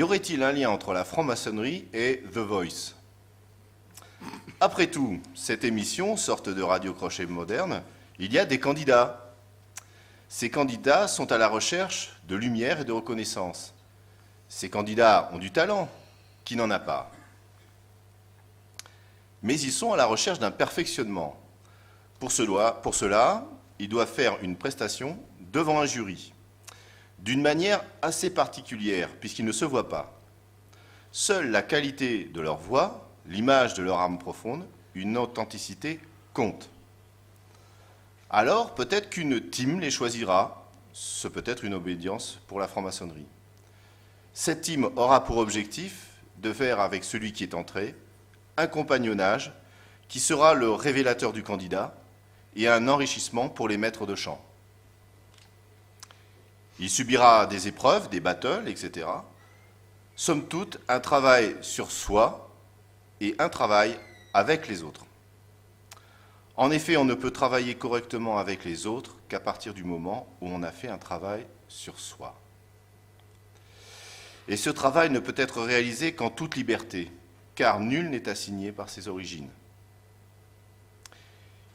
Y aurait-il un lien entre la franc-maçonnerie et The Voice? Après tout, cette émission, sorte de radio-crochet moderne, il y a des candidats. Ces candidats sont à la recherche de lumière et de reconnaissance. Ces candidats ont du talent, qui n'en a pas. Mais ils sont à la recherche d'un perfectionnement. Pour cela, ils doivent faire une prestation devant un jury, d'une manière assez particulière, puisqu'ils ne se voient pas. Seule la qualité de leur voix, l'image de leur âme profonde, une authenticité compte. Alors, peut-être qu'une team les choisira, ce peut être une obédience pour la franc-maçonnerie. Cette team aura pour objectif de faire avec celui qui est entré un compagnonnage qui sera le révélateur du candidat et un enrichissement pour les maîtres de chant. Il subira des épreuves, des battles, etc. Somme toute, un travail sur soi et un travail avec les autres. En effet, on ne peut travailler correctement avec les autres qu'à partir du moment où on a fait un travail sur soi. Et ce travail ne peut être réalisé qu'en toute liberté, car nul n'est assigné par ses origines.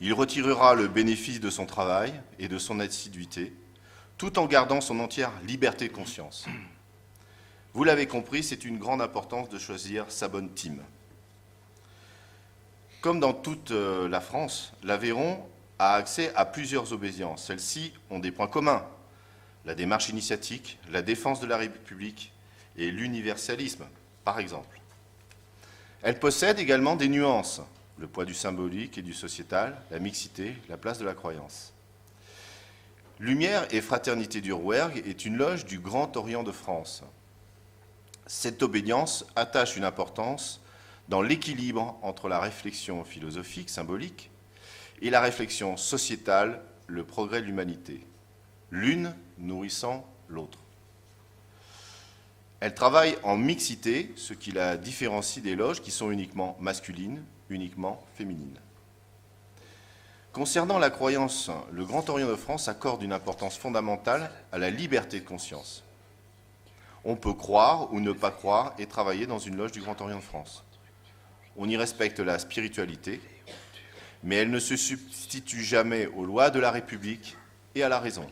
Il retirera le bénéfice de son travail et de son assiduité, tout en gardant son entière liberté de conscience. Vous l'avez compris, c'est une grande importance de choisir sa bonne team. Comme dans toute la France, l'Aveyron a accès à plusieurs obédiences. Celles-ci ont des points communs: la démarche initiatique, la défense de la République et l'universalisme, par exemple. Elles possèdent également des nuances: le poids du symbolique et du sociétal, la mixité, la place de la croyance. Lumière et Fraternité du Rouergue est une loge du Grand Orient de France. Cette obédience attache une importance dans l'équilibre entre la réflexion philosophique, symbolique, et la réflexion sociétale, le progrès de l'humanité, l'une nourrissant l'autre. Elle travaille en mixité, ce qui la différencie des loges qui sont uniquement masculines, uniquement féminines. Concernant la croyance, le Grand Orient de France accorde une importance fondamentale à la liberté de conscience. On peut croire ou ne pas croire et travailler dans une loge du Grand Orient de France. On y respecte la spiritualité, mais elle ne se substitue jamais aux lois de la République et à la raison.